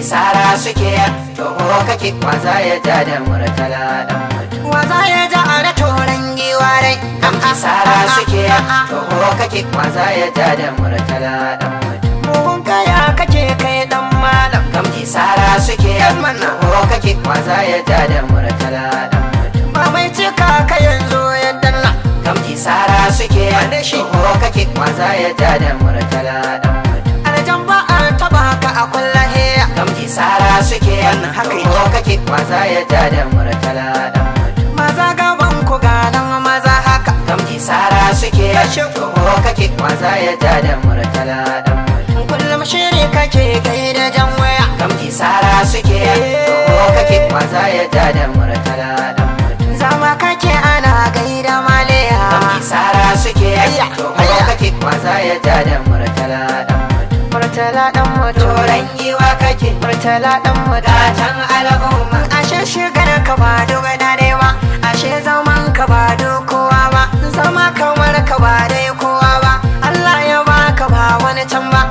sara suke toho kake waza ya ja da murtala dan mutum waza ya ja da toran giwa dai gamji sara suke toho kake waza ya ja da murtala dan mutum buhun kaya kake kai dan malam gamji sara suke toho kake waza ya ja da murtala dan mutum ba mai cika ka yanzu ya danna gamji sara suke toho kake waza ya ja da murtala dan mutum aljan ba a taba ka a kullahe gamji sara suke toho kake waza ya ja da murtala dan mutum maza gaban ku ganan maza haka gamji sara suke toho kake waza ya ja da murtala dan mutum kullum shiri kake kai da jan waya gamji sara suke toho kake waza ya ja da murtala dan mutum zama kake ana gaida maliya gamji sara suke toho kake waza ya ja da murtala dan mutum murtala dan mutum toran giwa kake murtala dan mutum gatan al'umma ashe shigar ka ba doga darewa ashe zaman ka ba kowa ba zama kamar ka ba dai kowa ba Allah ya baka ba wani can ba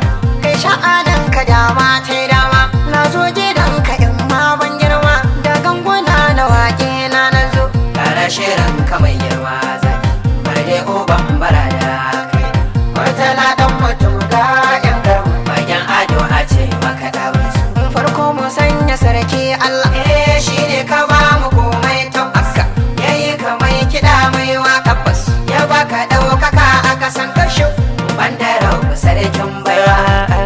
kai sha'anin ka dama ta dama na zo gidan ka in ma ban girma da ganguna na waƙe na zo kara shirin ka mai girma zaki barde uban barada kai murtala dan mutum ga yan garmu bayan ado a ce maka dawai su farko mu sanya sarki Allah shine ka ba mu komai tabbaka yayi ka mai kiɗa mai wa tabbas ya baka ɗaukaka aka san karshe banda rabu sarkin baiwa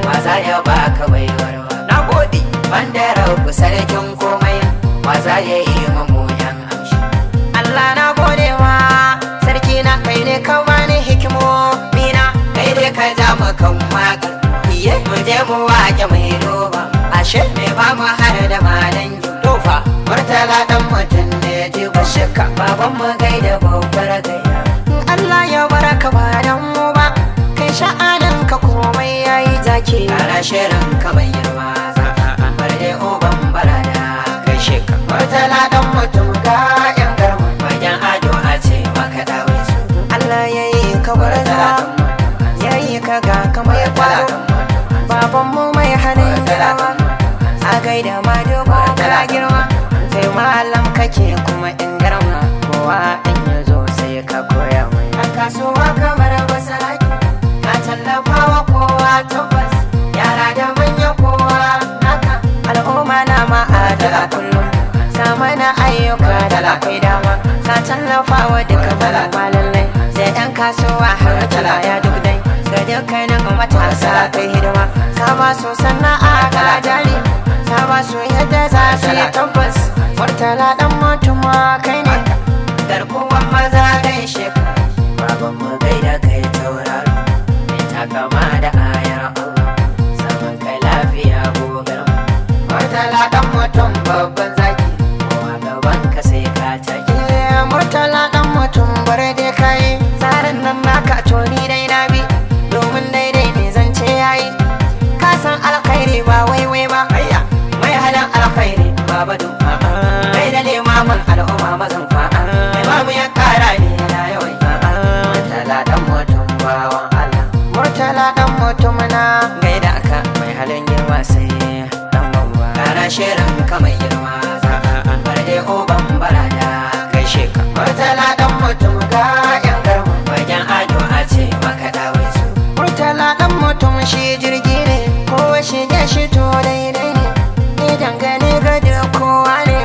maza ya baka baiwar na gode banda rabu sarkin komai maza ya yi mamoyan amshi Allah na gode wa sarki na kai ne ka bani hikimomi na kai dai ka ja mu kan wakar iye mu je mu wake mai roba ashe me ba mu har da malan tofa murtala dan mutum ne ya je shika baban mu gaida babbar gaida Allah ya baraka ba dan mu ba kai sha'anin ka komai yayi zaki kara shirin ka mai girma barde uban barada kai shika murtala dan mutum ga yan garmu bayan ado a ce maka dawai su Allah yayi ka barza yayi ka ga kamar kwaro baban mu mai halin girma a gaida ma dogo kala girma sai malam kake kuma in garma kowa in yazo sai ka koya mai a kasuwa kamar basaraki ka tallafa wa kowa tabbas yara da manya kowa naka al'umma na ma'adala kullum sama na ayyuka da akwai dama ka tallafa wa duka manoma lallai sai yan kasuwa har tala ya duk dai ga dukkanin matasa kai hidima sama so sana'a ga jari sama so yadda za su yi tabbas murtala dan mutuma kai ne garkuwan maza gaishe ka baban mu gaida kai tauraro mai takama da ayar Allah zaman kai lafiya gogar murtala dan mutum babban zaki kowa gaban ka sai ka taki murtala dan mutum bare dai kai tsarin nan naka to ni dai na bi domin daidai ne zance yayi ka san alkhairi ba wai ba ayya mai halin alkhairi baba dun kai da limamin al'umma mazan fa'a imamu ya kara ne yana yawan murtala dan mutum bawan Allah murtala dan mutum na gaida ka mai halin girma sai dan babba kana shirin ka mai girma barde uban barada kai sheka murtala dan mutum ga yan garmu bayan ado a ce maka dawai su murtala dan mutum shi jirgi ne ko shi ya shi to daidai ne idan gane ga kowa ne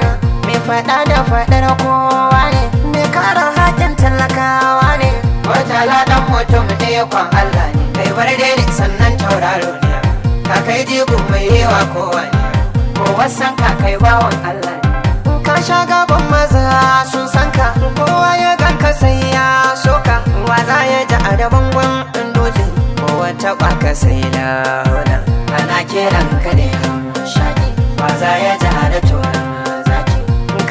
mai fada da fadar kowa ne mai kara hakin talakawa ne murtala dan mutum ɗaya kwan Allah ne kai barde ne sannan tauraro ne ka kai jigo mai yawa kowa ne ko wasan ka kai bawan Allah ne ka sha gaban maza sun san ka kowa ya ganka sai ya soka waza ya ji a da bangon dutse ko wata kwaka sai launa ana kiran ka ne shaki waza ya ji da toran zaki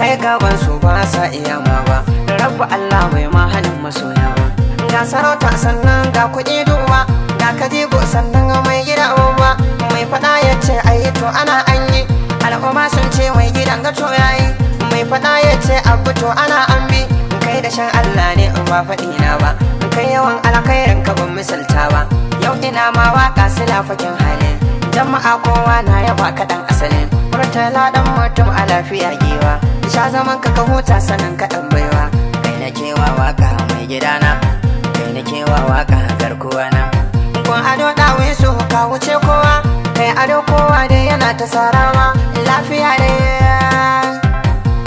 kai gaban su ba sa iya ma ba rabbu Allah mai mahanin masoya ba ga sarauta sannan ga kuɗi duwa ga kajigo sannan mai gida uwa mai faɗa ya ce ayi to ana anyi al'umma sun ce mai gidan ga to yayi mai faɗa ya ce abu to ana an bi kai da shan Allah ne in ba faɗi na ba kai yawan alkhairin ka ban misalta ba yau ina ma waka sila fakin halin jama'a kowa na yaba kaɗan asalin Murtala dan mutum a lafiya giwa, sha zaman ka ka huta sanin ka dan baiwa. Kai na kewa waka mai gidana, kai na kewa waka garkuwa na. Kun ado dawe su ka wuce kowa, kai ado kowa dai yana ta sarawa. Lafiya dai,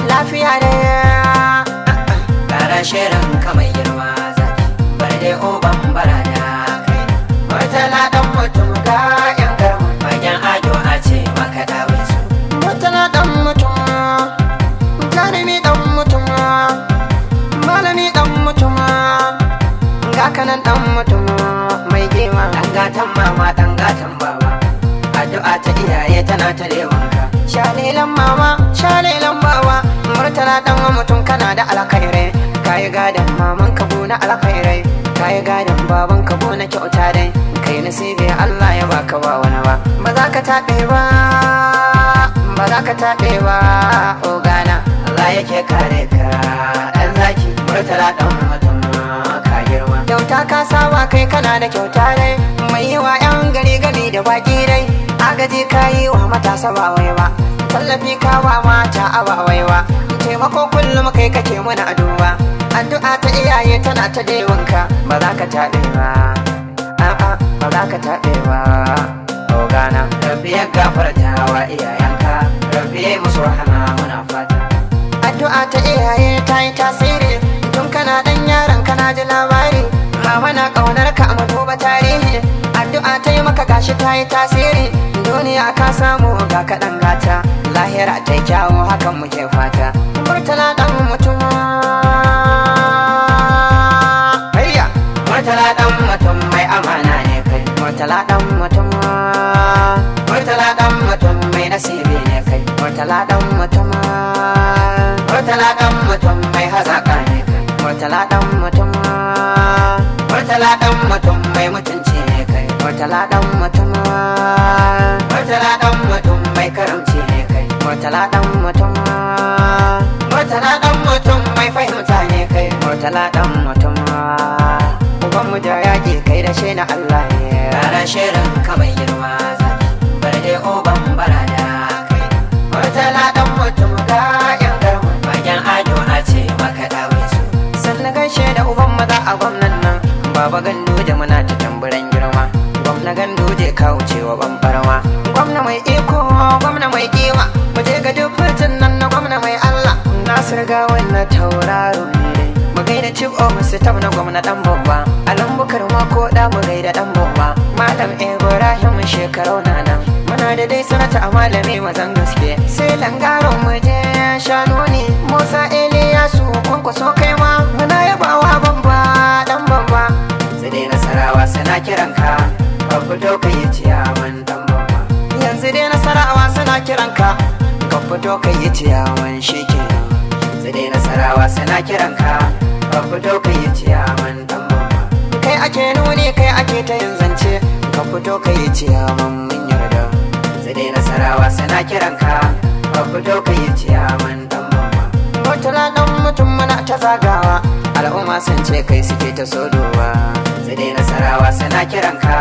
lafiya dai. Kara shirin ka mai girma zaki, bar dai oban barada kai. Murtala dan mutum ga yan garma, bayan ado a ce maka dawe su. Murtala dan mutum, jarumi dan mutum, malami dan mutum, ga kanan dan mutum mai girma. Dan gatan mama dan gatan baba, addu'a ta iyaye tana ta rewanka. Shalilan mama, shalilan baba, Murtala dan mutum kana da alkhairai. Kayi gadon maman ka na alkhairai, kayi gadon baban ka na kyauta dai. Kai nasibi Allah ya baka ba wani ba, ba za ka taɓe ba, ba za ka taɓe ba. Ogana Allah yake kare ka ɗan zaki. Murtala dan mutum ka girma, kyauta ka saba kai kana da kyauta dai. Mai yi wa 'yan gari gari da baki dai, agaji ka yi wa matasa ba wai ba, tallafi ka ba mata a ba wai ba. Taimako kullum kai kake mana aduwa, addu'a ta iyaye tana ta dewanka. Ba za ka taɓe ba, a'a ba za ka taɓe ba. Ogana Rabbi ya gafarta wa iyayenka, Rabbi ya musu rahama muna fata. Addu'a ta iyaye ta yi tasiri, tun kana dan yaron kana ji labari. Mama na ƙaunar ka mu duba tarihi, addu'a ta yi maka gashi ta yi tasiri. Duniya ka samu ga kaɗan gata, lahira ta yi kyawu hakan muke fata. Murtala dan mutum, hayya. Murtala dan mutum mai amana ne kai. Murtala dan mutum, Murtala dan mutum mai nasibi ne kai. Murtala dan mutum, Murtala dan mutum mai hazaka ne kai. Murtala dan mutum, Murtala dan mutum mai mutunci ne kai. Murtala dan mutum, Murtala dan mutum mai karamci ne kai. Murtala dan mutum, Murtala dan mutum mai fahimta ne kai. Murtala dan mutum, uban mu da yaƙi kai da shi na Allah ne. Rana shirin ka mai girma zaki, bar dai oban barada kai. Murtala dan mutum ga yan garma, bayan ado a ce maka dawe su. Sannan gaishe da uban maza a gwamnan nan, Baba Ganduje muna ta tamburan girma. Gwamna Ganduje ka wuce wa bambarwa, gwamna mai iko, gwamna mai kima. Mu je ga duk furtun nan na gwamna mai Allah. Nasir ga wannan tauraro ne, mu gaida chief of staff na gwamna dan babba. Alan Bukar ma ko da mu gaida dan babba. Malam Ibrahim shekarau na nan, muna da dai sanata a malami mazan gaske. Sai langaro mu je shanu ne, Musa Eliyasu kwankwaso kai ma muna yabawa bamba dan bamba. Sai dai Nasarawa suna kiranka, ka fito ka yi ciyaman dan bamba. Yanzu dai Nasarawa suna kiranka, ka fito ka yi ciyaman shikenan. Sai dai Nasarawa suna kiranka, ka fito ka yi ciyaman dan bamba. Kai ake nuni kai ake ta yin zance, ka fito ka yi ciyaman mun yarda. Sai dai Nasarawa suna kiranka, ka fito ka yi ciyaman dan bamba. Murtala dan mutum muna ta zagawa, al'umma sun ce kai suke ta sodowa. Sai dai Nasarawa suna kiranka,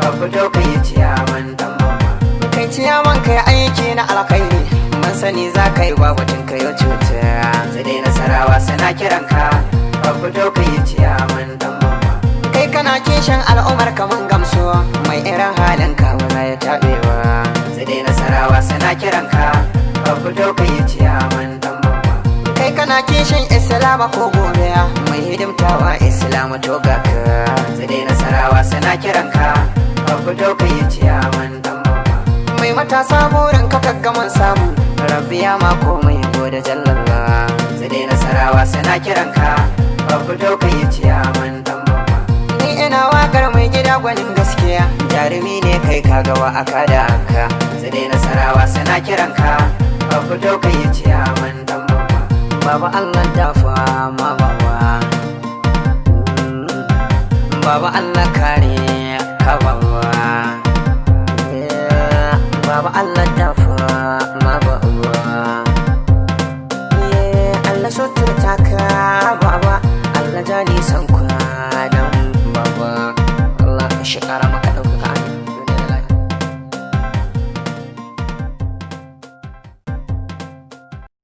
ka fito ka yi ciyaman dan bamba. Kai ciyaman kai aiki na alkhairi, mun sani za ka yi babatun ka yau cuta. Sai dai Nasarawa suna kiranka, ka fito ka yi ciyaman dan bamba. Kai kana kishin al'ummar ka mun gamsu, mai irin halin ka ba za ya taɓewa. Sai dai Nasarawa suna kiranka, ka fito ka yi ciyaman dan bamba. Kai kana kishin Islama ko gobe, mai hidimtawa Islamu to ga ka. Sai dai Nasarawa suna kiranka, ka fito ka yi ciyaman dan bamba. Mai matasa burin ka kaggaman samu, Rabbi ya ma komai gode jallalla. Sai dai Nasarawa suna kiranka, ka fito ka yi ciyaman dan bamba. Ni ina wakar mai gida gwanin gaskiya, jarumi ne kai kagawa aka da aka. Sai dai Nasarawa suna kiranka, ka fito ka yi ciyaman dan bamba. Baba Allah dafa ma baba, Baba Allah kare